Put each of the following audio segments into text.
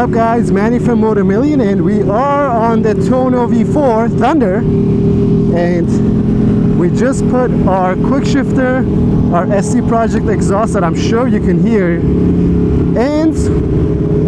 up guys, Manny from Motomillion, and we are on the Tuono V4 Thunder, and we just put our quick shifter, our SC Project exhaust that I'm sure you can hear, and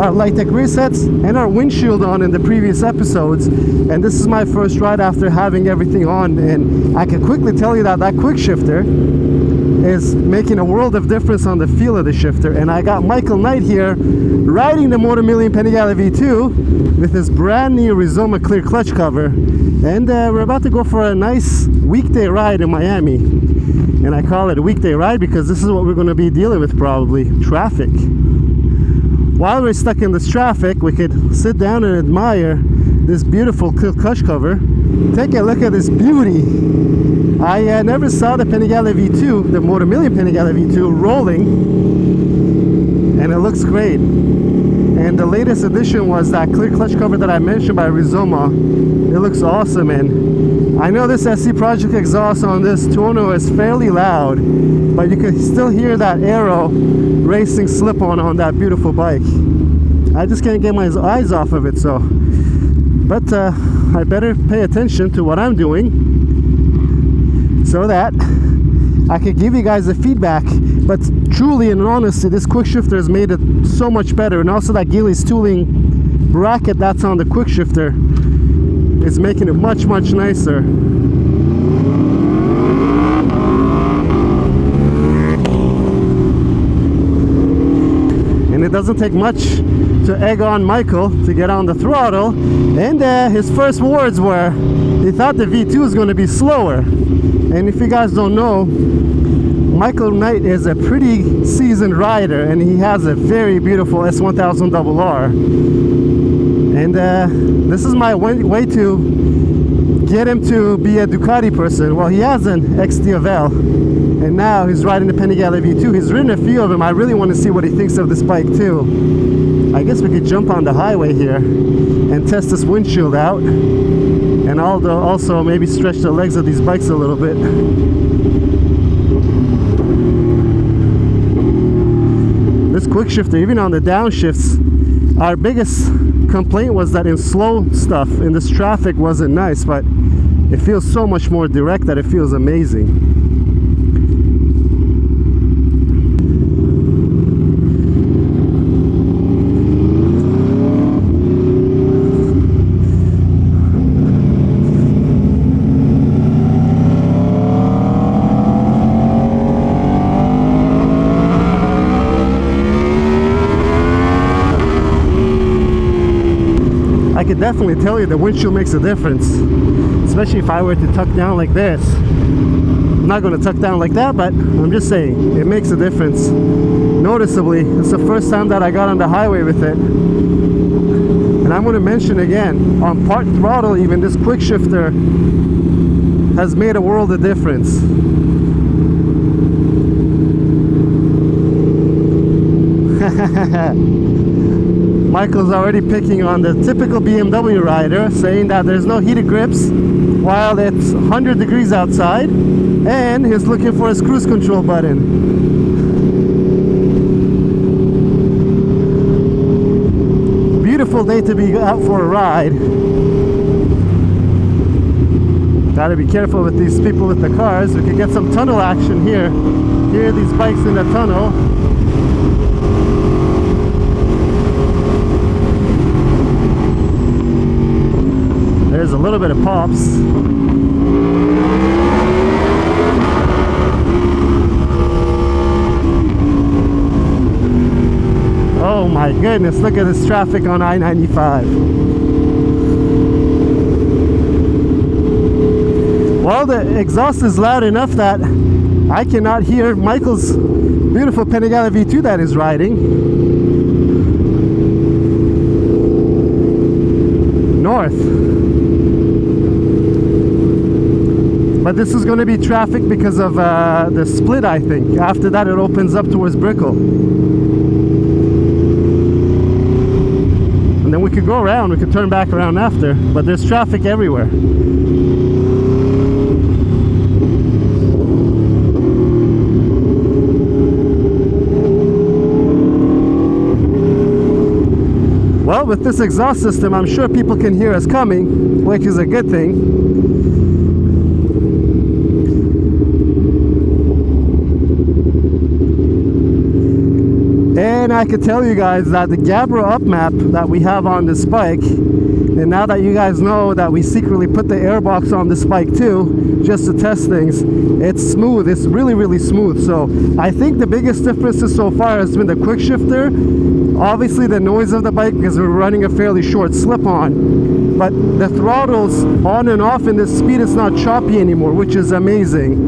our light tech resets and our windshield on in the previous episodes. And this is my first ride after having everything on, and I can quickly tell you that that quick shifter is making a world of difference on the feel of the shifter. And I got Michael Knight here riding the Motomillion Panigale V2 with his brand new Rizoma clear clutch cover, and we're about to go for a nice weekday ride in Miami. And I call it a weekday ride because this is what we're going to be dealing with, probably traffic. While we're stuck in this traffic, we could sit down and admire this beautiful clear clutch cover. Take a look at this beauty. I never saw the Panigale V2, the Motomillion Panigale V2 rolling, and it looks great. And the latest addition was that clear clutch cover that I mentioned by Rizoma. It looks awesome, and I know this SC Project exhaust on this Tuono is fairly loud, but you can still hear that aero racing slip-on on that beautiful bike. I just can't get my eyes off of it, so. But I better pay attention to what I'm doing, so that I could give you guys the feedback. But truly and honestly, this quick shifter has made it so much better, and also that Gillies tooling bracket that's on the quick shifter is making it much nicer. And it doesn't take much to egg on Michael to get on the throttle, and his first words were he thought the V2 is going to be slower. And if you guys don't know, Michael Knight is a pretty seasoned rider, and he has a very beautiful S1000RR. And this is my way to get him to be a Ducati person. Well, he has an XDFL, and now he's riding the Panigale V2. He's ridden a few of them. I really want to see what he thinks of this bike too. I guess we could jump on the highway here and test this windshield out, and also maybe stretch the legs of these bikes a little bit. This quick shifter, even on the downshifts, our biggest complaint was that in slow stuff, in this traffic, wasn't nice, but it feels so much more direct that it feels amazing. I could definitely tell you the windshield makes a difference, especially if I were to tuck down like this. I'm not going to tuck down like that, but I'm just saying it makes a difference noticeably. It's the first time that I got on the highway with it, and I'm going to mention again, on part throttle even, this quick shifter has made a world of difference. Michael's already picking on the typical BMW rider, saying that there's no heated grips while it's 100 degrees outside, and he's looking for his cruise control button. Beautiful day to be out for a ride. Gotta be careful with these people with the cars. We could get some tunnel action here. Here are these bikes in the tunnel. There's a little bit of pops. Oh my goodness, look at this traffic on I-95. Well, the exhaust is loud enough that I cannot hear Michael's beautiful Panigale V2 that is riding. North. But this is going to be traffic because of the split, I think. After that, it opens up towards Brickell. And then we could go around, we could turn back around after, but there's traffic everywhere. Well, with this exhaust system, I'm sure people can hear us coming, which is a good thing. And I could tell you guys that the Gabra up map that we have on this bike, and now that you guys know that we secretly put the airbox on this bike too, just to test things, it's smooth. It's really, really smooth. So I think the biggest differences so far has been the quick shifter. Obviously the noise of the bike, because we're running a fairly short slip-on, but the throttles on and off in this speed, it's not choppy anymore, which is amazing.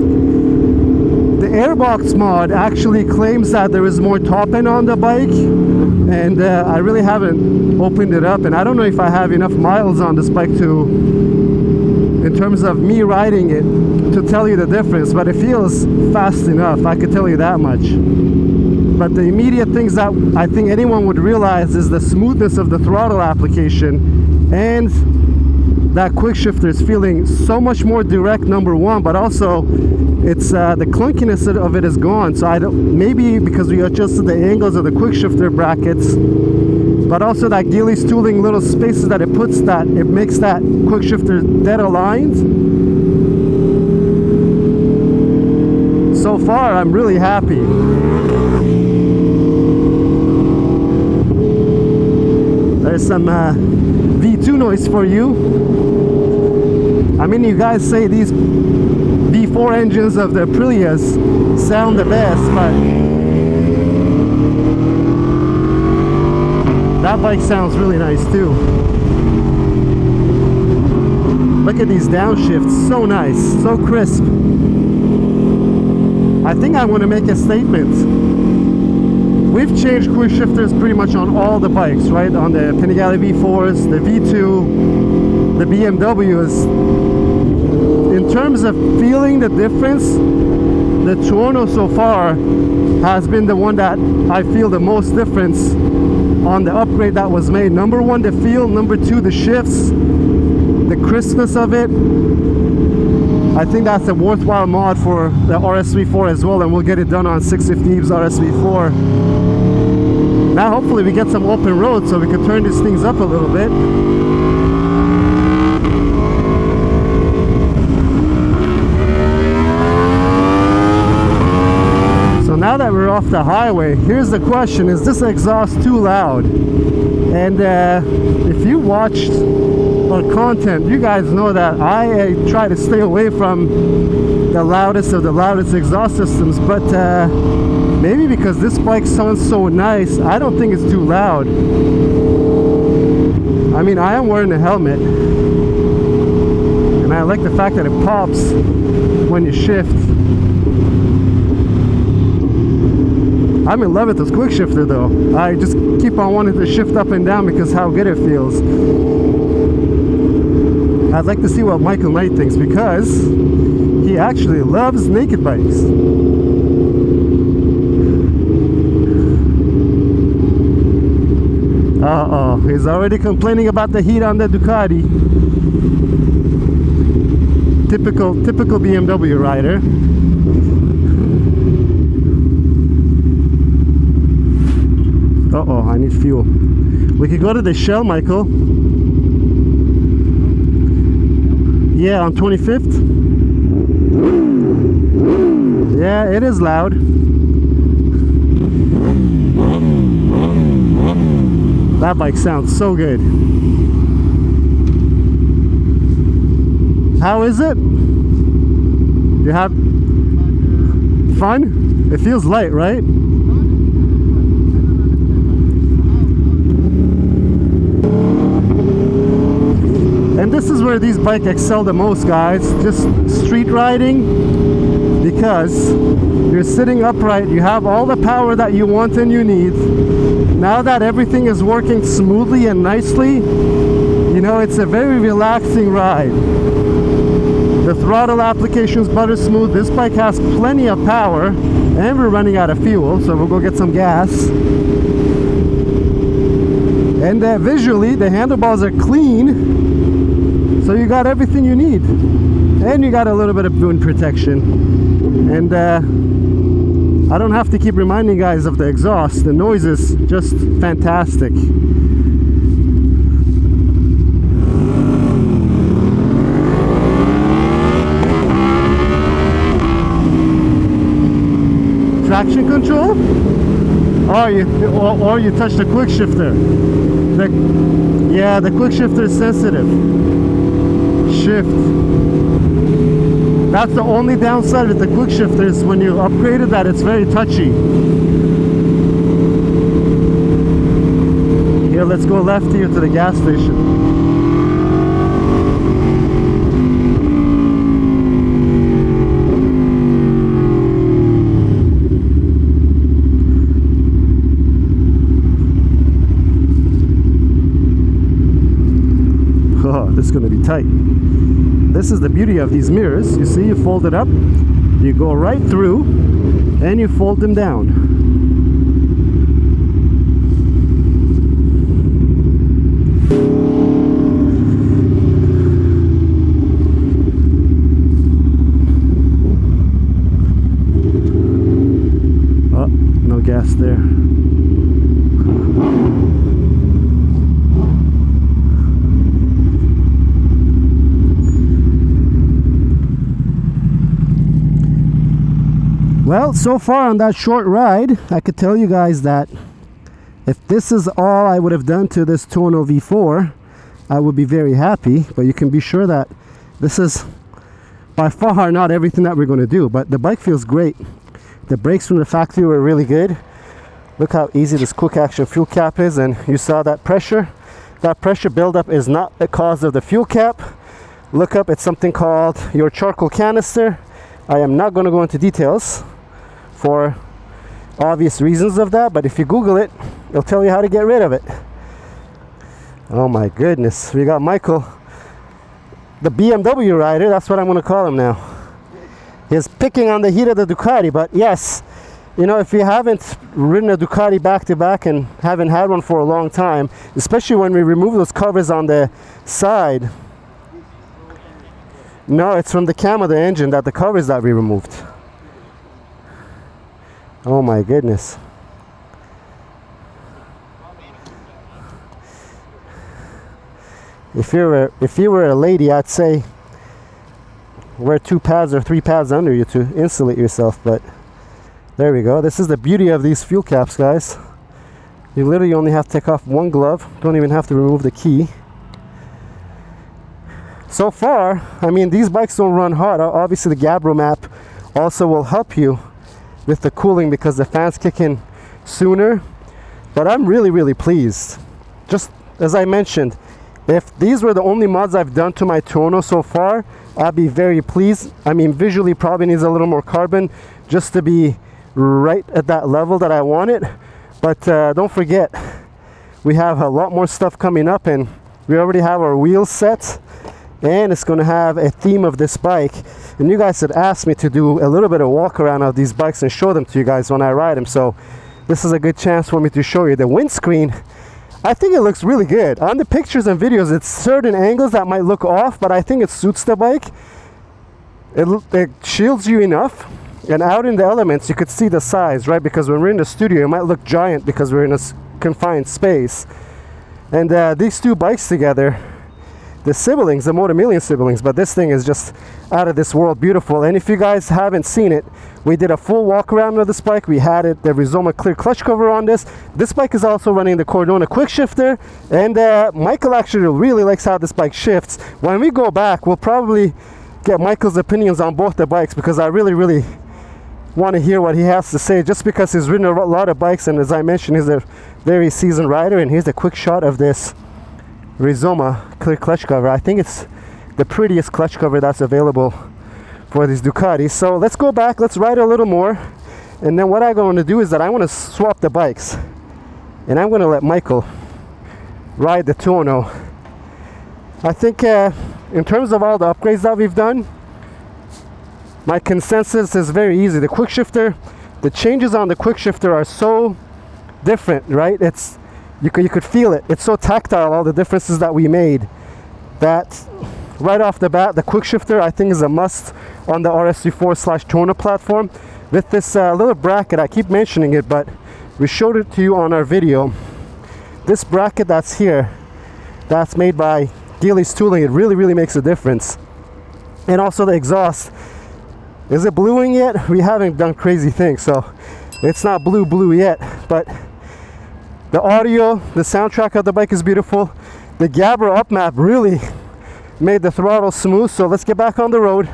The airbox mod actually claims that there is more top end on the bike, and I really haven't opened it up, and I don't know if I have enough miles on this bike to, in terms of me riding it, to tell you the difference, but it feels fast enough, I could tell you that much. But the immediate things that I think anyone would realize is the smoothness of the throttle application, and that quick shifter is feeling so much more direct, number one, but also it's the clunkiness of it is gone. So I don't, maybe because we adjusted the angles of the quick shifter brackets, but also that Gillies tooling little spaces that it puts, that it makes that quick shifter dead aligned. So far I'm really happy. There's some V2 noise for you. I mean, you guys say these V4 engines of the Aprilias sound the best, but that bike sounds really nice too. Look at these downshifts, so nice, so crisp. I think I want to make a statement. We've changed quick shifters pretty much on all the bikes, right? On the Panigale V4s, the V2, the BMWs. In terms of feeling the difference, the Tuono so far has been the one that I feel the most difference on the upgrade that was made. Number one, the feel. Number two, the shifts, the crispness of it. I think that's a worthwhile mod for the RS-V4 as well, and we'll get it done on 650's RS-V4. Now hopefully we get some open road so we can turn these things up a little bit. So now that we're off the highway, here's the question: is this exhaust too loud? And if you watched our content, you guys know that I try to stay away from the loudest of the loudest exhaust systems, but maybe because this bike sounds so nice, I don't think it's too loud. I mean, I am wearing a helmet, and I like the fact that it pops when you shift. I'm in love with this quick shifter though. I just keep on wanting to shift up and down because how good it feels. I'd like to see what Michael Knight thinks, because he actually loves naked bikes. Uh-oh, he's already complaining about the heat on the Ducati. Typical BMW rider. Uh-oh, I need fuel. We could go to the Shell, Michael. Yeah, on 25th. Yeah, it is loud. That bike sounds so good. How is it? You have fun? It feels light, right? And this is where these bikes excel the most, guys. Just street riding, because you're sitting upright, you have all the power that you want and you need. Now that everything is working smoothly and nicely, you know, it's a very relaxing ride. The throttle application is butter smooth. This bike has plenty of power, and we're running out of fuel, so we'll go get some gas. And visually, the handlebars are clean. So you got everything you need, and you got a little bit of wind protection, and I don't have to keep reminding you guys of the exhaust. The noise is just fantastic. traction control, or you touch the quick shifter. Yeah, the quick shifter is sensitive. Shift. That's the only downside with the quick shifter, is when you upgrade it, that it's very touchy. Here, let's go left here to the gas station. Oh, this is going to be tight. This is the beauty of these mirrors. You see, you fold it up, you go right through, and you fold them down. Oh, no gas there. Well, so far on that short ride, I could tell you guys that if this is all I would have done to this Tuono V4, I would be very happy. But you can be sure that this is by far not everything that we're going to do. But the bike feels great. The brakes from the factory were really good. Look how easy this quick action fuel cap is, and you saw that pressure. That pressure buildup is not the cause of the fuel cap. Look up, it's something called your charcoal canister. I am not going to go into details for obvious reasons of that, but if you Google it, it'll tell you how to get rid of it. Oh my goodness, we got Michael, the BMW rider, that's what I'm going to call him now. He's picking on the heat of the Ducati, but yes, you know, if you haven't ridden a Ducati back to back and haven't had one for a long time, especially when we remove those covers on the side. No, it's from the cam of the engine, that the covers that we removed. Oh my goodness. If you were a lady, I'd say wear 2 pads or 3 pads under you to insulate yourself, but there we go. This is the beauty of these fuel caps, guys. You literally only have to take off one glove, don't even have to remove the key. So far, I mean, these bikes don't run hot. Obviously the Gabbro map also will help you with the cooling because the fans kick in sooner, but I'm really pleased. Just as I mentioned, if these were the only mods I've done to my Tuono so far, I'd be very pleased. I mean, visually probably needs a little more carbon just to be right at that level that I want it, but don't forget, we have a lot more stuff coming up, and we already have our wheels set, and it's going to have a theme of this bike. And you guys had asked me to do a little bit of walk around of these bikes and show them to you guys when I ride them, so this is a good chance for me to show you. The windscreen, I think it looks really good. On the pictures and videos, it's certain angles that might look off, but I think it suits the bike. It shields you enough, and out in the elements you could see the size, right? Because when we're in the studio it might look giant because we're in a confined space. And these two bikes together, the siblings, the Motomillion siblings, but this thing is just out of this world beautiful. And if you guys haven't seen it, we did a full walk around of this bike. We had it, the Rizoma clear clutch cover on this. This bike is also running the Cordona quick shifter, and Michael actually really likes how this bike shifts. When we go back, we'll probably get Michael's opinions on both the bikes, because I really want to hear what he has to say, just because he's ridden a lot of bikes, and as I mentioned, he's a very seasoned rider. And here's a quick shot of this Rizoma clear clutch cover. I think it's the prettiest clutch cover that's available for these Ducatis. So let's go back, let's ride a little more, and then what I'm going to do is that I want to swap the bikes, and I'm going to let Michael ride the Tuono. I think in terms of all the upgrades that we've done, my consensus is very easy. The quick shifter, the changes on the quick shifter are so different, right? It's you could feel it. It's so tactile, all the differences that we made, that right off the bat, the quick shifter I think is a must on the RS34/Tuono platform. With this little bracket, I keep mentioning it, but we showed it to you on our video. This bracket that's here, that's made by Gillies Tooling, it really makes a difference. And also the exhaust. Is it bluing yet? We haven't done crazy things, so It's not blue yet, but the audio, the soundtrack of the bike is beautiful. The Gabber up map really made the throttle smooth. So let's get back on the road.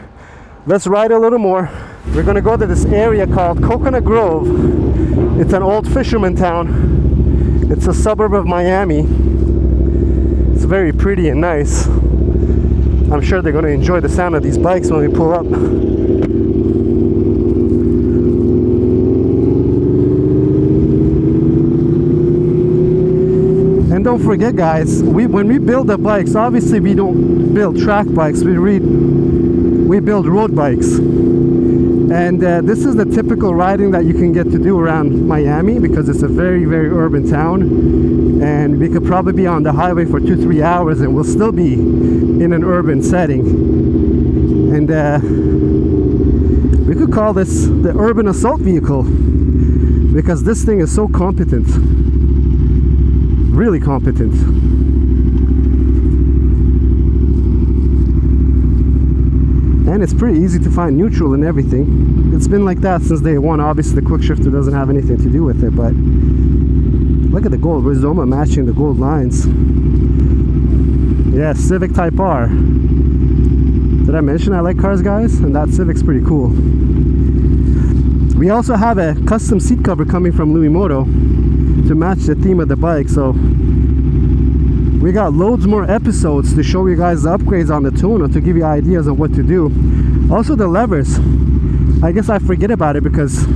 Let's ride a little more. We're gonna go to this area called Coconut Grove. It's an old fisherman town. It's a suburb of Miami. It's very pretty and nice. I'm sure they're gonna enjoy the sound of these bikes when we pull up. And don't forget, guys, when we build the bikes, obviously we don't build track bikes, we build road bikes. And this is the typical riding that you can get to do around Miami, because it's a very, very urban town, and we could probably be on the highway for 2-3 hours and we'll still be in an urban setting. And we could call this the urban assault vehicle, because this thing is so competent, really competent. And it's pretty easy to find neutral and everything. It's been like that since day one. Obviously the quick shifter doesn't have anything to do with it, but look at the gold. Rizoma matching the gold lines. Yeah, Civic Type R. Did I mention I like cars, guys? And that Civic's pretty cool. We also have a custom seat cover coming from Louis Moto to match the theme of the bike. So we got loads more episodes to show you guys the upgrades on the Tuono, to give you ideas of what to do. Also the levers, I guess I forget about it because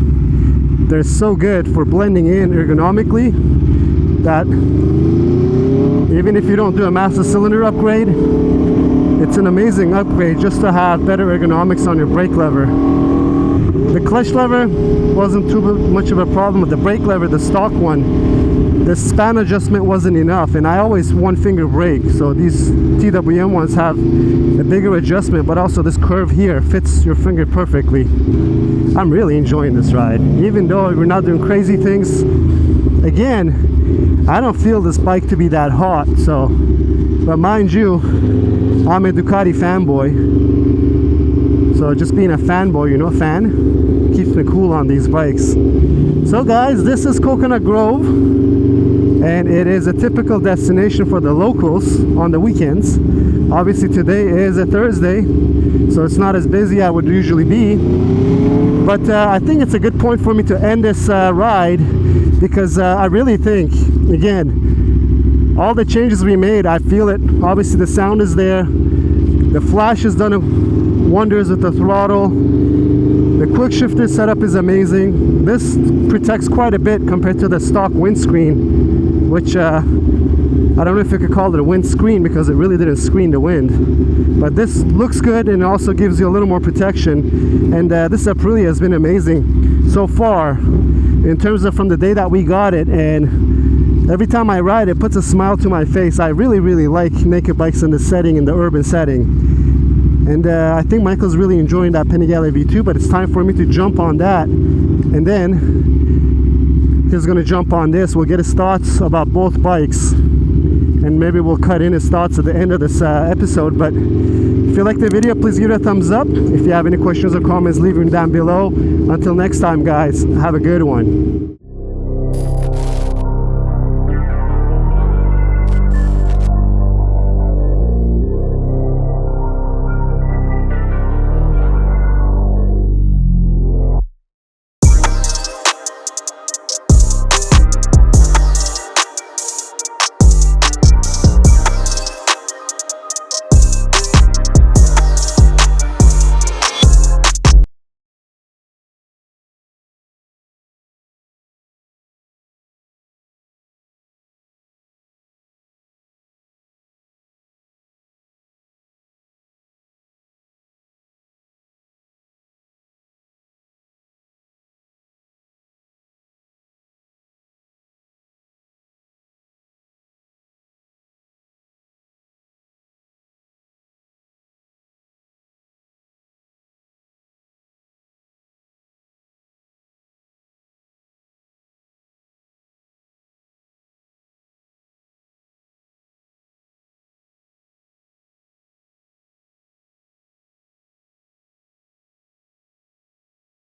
they're so good for blending in ergonomically that even if you don't do a master cylinder upgrade, it's an amazing upgrade just to have better ergonomics on your brake lever. The clutch lever wasn't too much of a problem. With the brake lever, the stock one, the span adjustment wasn't enough, and I always one finger brake, so these TWM ones have a bigger adjustment, but also this curve here fits your finger perfectly. I'm really enjoying this ride, even though we're not doing crazy things. Again, I don't feel this bike to be that hot, so, but mind you, I'm a Ducati fanboy, so just being a fanboy, you know, fan, keeps me cool on these bikes. So guys, this is Coconut Grove, and it is a typical destination for the locals on the weekends. Obviously today is a Thursday, so it's not as busy as I would usually be, but I think it's a good point for me to end this ride, because I really think, again, all the changes we made, I feel it. Obviously the sound is there, the flash has done wonders with the throttle, the quick shifter setup is amazing. This protects quite a bit compared to the stock windscreen, which I don't know if you could call it a windscreen because it really didn't screen the wind, but this looks good and also gives you a little more protection. And this Aprilia has been amazing so far in terms of from the day that we got it, and every time I ride it puts a smile to my face. I really like naked bikes in this setting, in the urban setting, and I think Michael's really enjoying that Panigale V2, but it's time for me to jump on that, and then he's gonna jump on this. We'll get his thoughts about both bikes, and maybe we'll cut in his thoughts at the end of this episode. But if you like the video, please give it a thumbs up. If you have any questions or comments, leave them down below. Until next time, guys, have a good one.